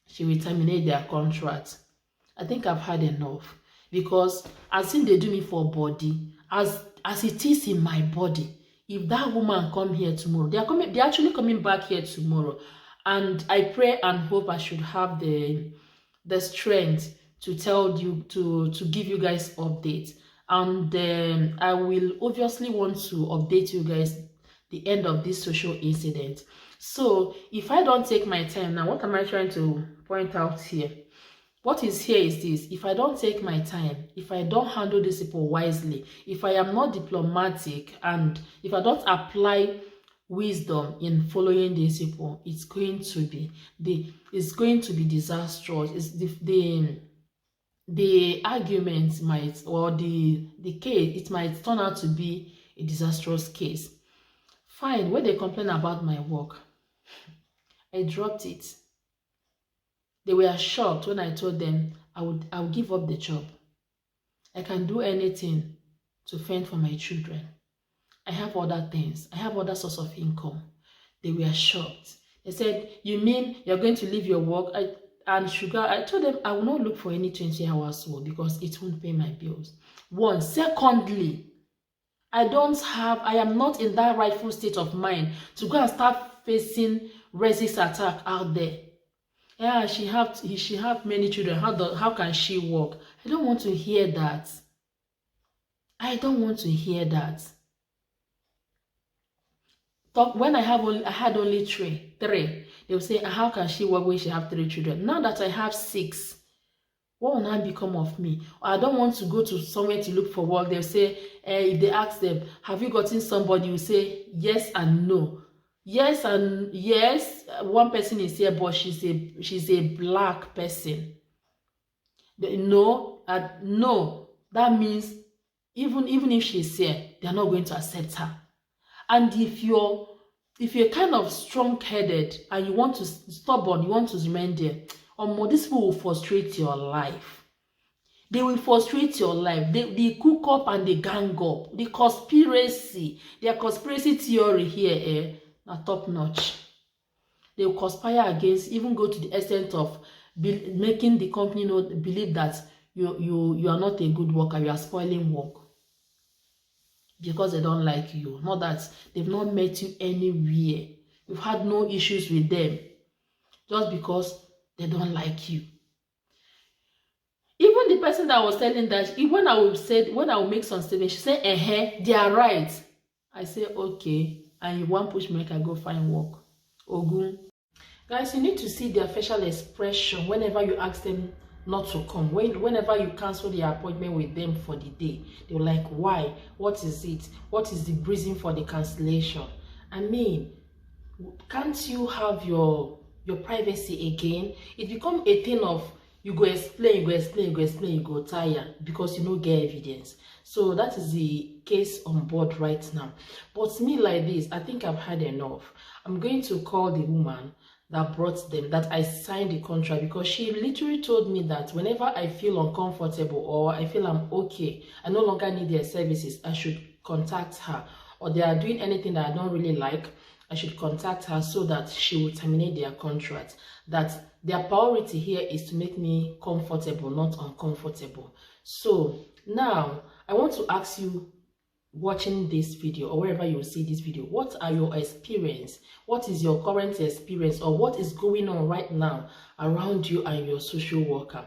she will terminate their contract. I think I've had enough, because as in they do me for body, as it is in my body. If that woman come here tomorrow, they're actually coming back here tomorrow, and I pray and hope I should have the strength to tell you, to give you guys updates, and then I will obviously want to update you guys the end of this social incident. So if I don't take my time now, what am I trying to point out here? What is here is this: if I don't take my time, if I don't handle these people wisely, if I am not diplomatic, and if I don't apply wisdom in following these people, it's going to be disastrous. It's the argument might, or the case, it might turn out to be a disastrous case. Fine, when they complain about my work, I dropped it. They were shocked when I told them I would give up the job. I can do anything to fend for my children. I have other things. I have other source of income. They were shocked. They said, you mean you're going to leave your work? And sugar, I told them I will not look for any 20 hours work, because it won't pay my bills. One. Secondly, I am not in that rightful state of mind to go and start facing racist attack out there. Yeah, she have many children. How can she work? I don't want to hear that. I don't want to hear that. When I had only three, they will say, how can she work when she have 3 children? Now that I have 6, what will now become of me? I don't want to go to somewhere to look for work. They'll say, if they ask them, have you gotten somebody? You say yes and no. Yes and yes, one person is here, but she's a black person. No, no, that means even if she's here, they're not going to accept her. And if you're kind of strong-headed and you want to stubborn, you want to remain there, these people will frustrate your life. They will frustrate your life. They cook up and they gang up. Their conspiracy theory here, are top notch. They will conspire against, even go to the extent of making the company believe that you are not a good worker, you are spoiling work, because they don't like you. Not that they've not met you anywhere, you've had no issues with them, just because they don't like you. Even the person that was telling that, when I will make some statement, she said, they are right. I say, okay, and you want push make I go find work. Ogun. Guys, you need to see their facial expression whenever you ask them not to come. Whenever you cancel the appointment with them for the day, they're like, why? What is it? What is the reason for the cancellation? I mean, can't you have your privacy again? It become a thing of you go explain, you go tire because you no get evidence. So that is the case on board right now. But me like this, I think I've had enough. I'm going to call the woman that brought them, that I signed the contract, because she literally told me that whenever I feel uncomfortable or I feel I'm okay, I no longer need their services, I should contact her. Or they are doing anything that I don't really like, I should contact her so that she will terminate their contract. That their priority here is to make me comfortable, not uncomfortable. So now I want to ask you, watching this video or wherever you see this video, what are your experience? What is your current experience, or what is going on right now around you and your social worker?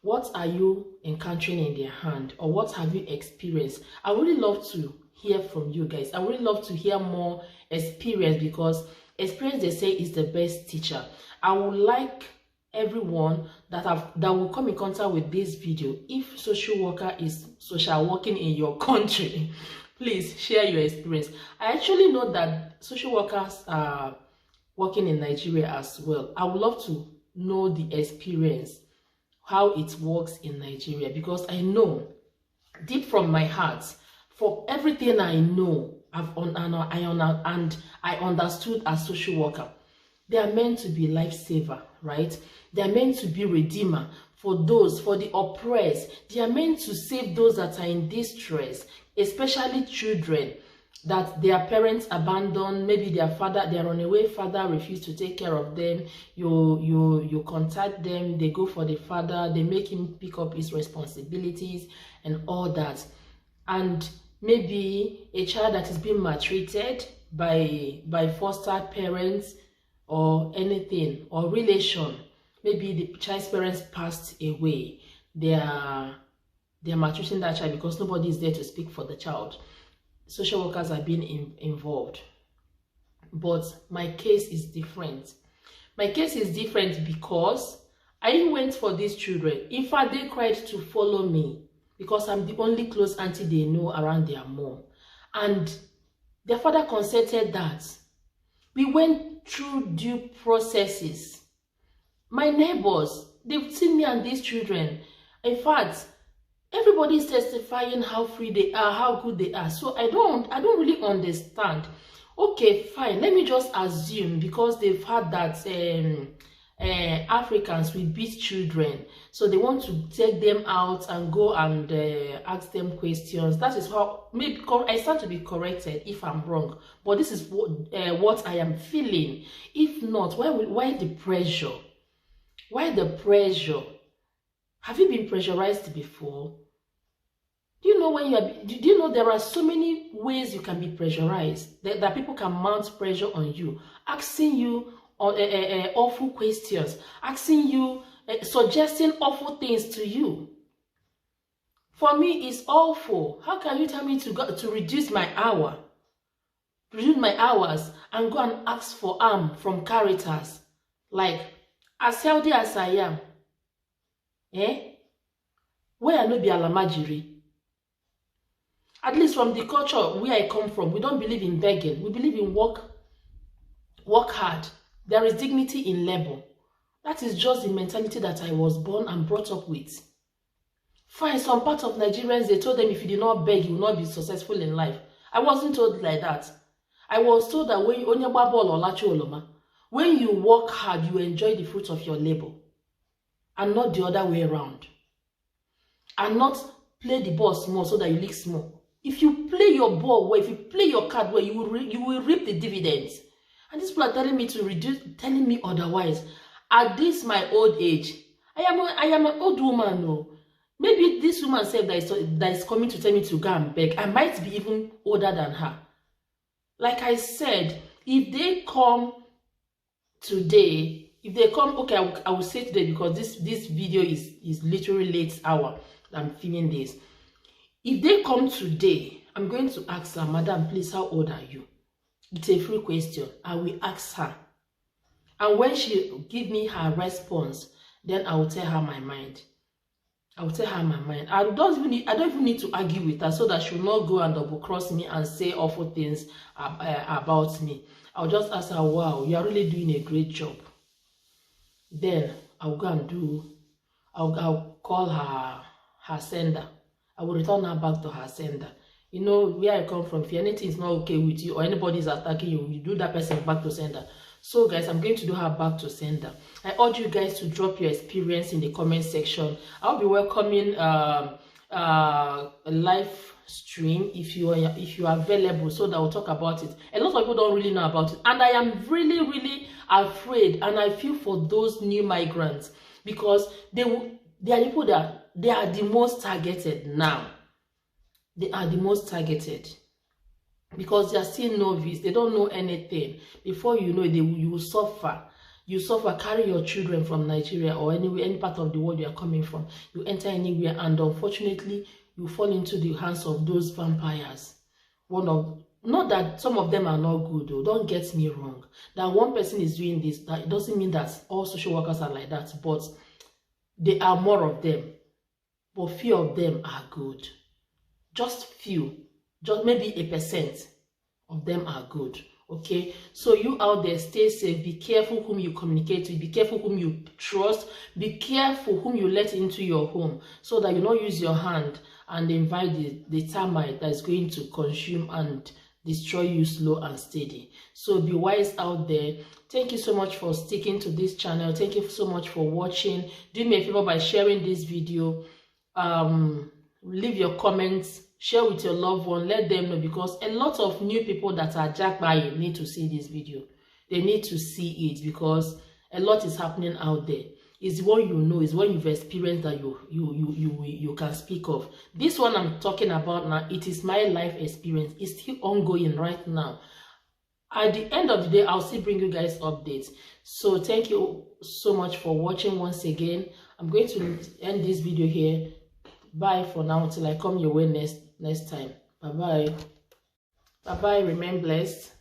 What are you encountering in their hand, or what have you experienced? I would really love to hear from you guys. I would really love to hear more experience, because experience, they say, is the best teacher. I would like everyone that will come in contact with this video, if social worker is social working in your country, please share your experience. I actually know that social workers are working in Nigeria as well. I would love to know the experience, how it works in Nigeria, because I know deep from my heart, for everything I know, and I understood as social worker, they are meant to be lifesaver, right? They are meant to be redeemer for the oppressed. They are meant to save those that are in distress, especially children that their parents abandoned. Maybe their runaway father refused to take care of them. You contact them, they go for the father, they make him pick up his responsibilities and all that. And maybe a child that is being maltreated by foster parents or anything, or relation. Maybe the child's parents passed away. They're maltreating that child because nobody is there to speak for the child. Social workers are being involved. But my case is different. My case is different because I went for these children. In fact, they cried to follow me because I'm the only close auntie they know around their mom. And their father consented that. We went through due processes. My neighbors, they've seen me and these children. In fact, everybody is testifying how free they are, how good they are. So I don't really understand. Okay, fine. Let me just assume, because they've had that Africans will beat children, so they want to take them out and go and ask them questions. That is how, maybe I stand to be corrected if I'm wrong, but this is what I am feeling. If not, why the pressure? Why the pressure? Have you been pressurized before? Do you know do you know there are so many ways you can be pressurized, that people can mount pressure on you, asking you awful questions, asking you, suggesting awful things to you. For me, it's awful. How can you tell me to reduce my hours and go and ask for from Caritas? Like, as healthy as I am, where I no be alamajiri. At least from the culture where I come from, we don't believe in begging. We believe in work hard. There is dignity in labor. That is just the mentality that I was born and brought up with. Fine, some parts of Nigerians, they told them if you did not beg, you will not be successful in life. I wasn't told like that. I was told that when you work hard, you enjoy the fruits of your labor, and not the other way around. And not play the ball small so that you lick small. If you play your ball well, if you play your card well, you will reap the dividends. And these people are telling me otherwise. At this my old age, I am an old woman. No, maybe this woman said that is coming to tell me to go and beg. I might be even older than her. Like I said, if they come today If they come, okay, I will say today, because this video is literally late hour I'm filming this. If they come today, I'm going to ask her, Madam, please, how old are you? It's a free question. I will ask her. And when she give me her response, then I will tell her my mind. I will tell her my mind. I don't even need to argue with her, so that she will not go and double cross me and say awful things about me. I'll just ask her, wow, you are really doing a great job. Then I'll go and I'll call her sender. I will return her back to her sender. You know, where I come from, if anything is not okay with you or anybody is attacking you, you do that person back to sender. So guys, I'm going to do her back to sender. I urge you guys to drop your experience in the comment section. I'll be welcoming a live stream if you are available, so that we'll talk about it. A lot of people don't really know about it, and I am really afraid, and I feel for those new migrants, because they are people that they are the most targeted now. They are the most targeted because they are still novice. They don't know anything. Before you know it, you will suffer. You suffer. Carry your children from Nigeria or anywhere, any part of the world you are coming from. You enter anywhere, and unfortunately, you fall into the hands of those vampires. Not that some of them are not good, though. Don't get me wrong. That one person is doing this, that it doesn't mean that all social workers are like that. But there are more of them. But few of them are good. Just few, just maybe 1% of them are good. Okay, so you out there, stay safe. Be careful whom you communicate with. Be careful whom you trust. Be careful whom you let into your home, so that you don't use your hand and invite the termite that is going to consume and destroy you slow and steady. So be wise out there. Thank you so much for sticking to this channel. Thank you so much for watching. Do me a favor by sharing this video. Leave your comments, share with your loved one, let them know, because a lot of new people that are jackbuying need to see this video. They need to see it, because a lot is happening out there. It's what you know, it's what you've experienced that you can speak of. This one I'm talking about now, it is my life experience. It's still ongoing right now. At the end of the day, I'll still bring you guys updates. So thank you so much for watching once again. I'm going to end this video here. Bye for now until I come your way next time. Bye bye. Bye bye. Remain blessed.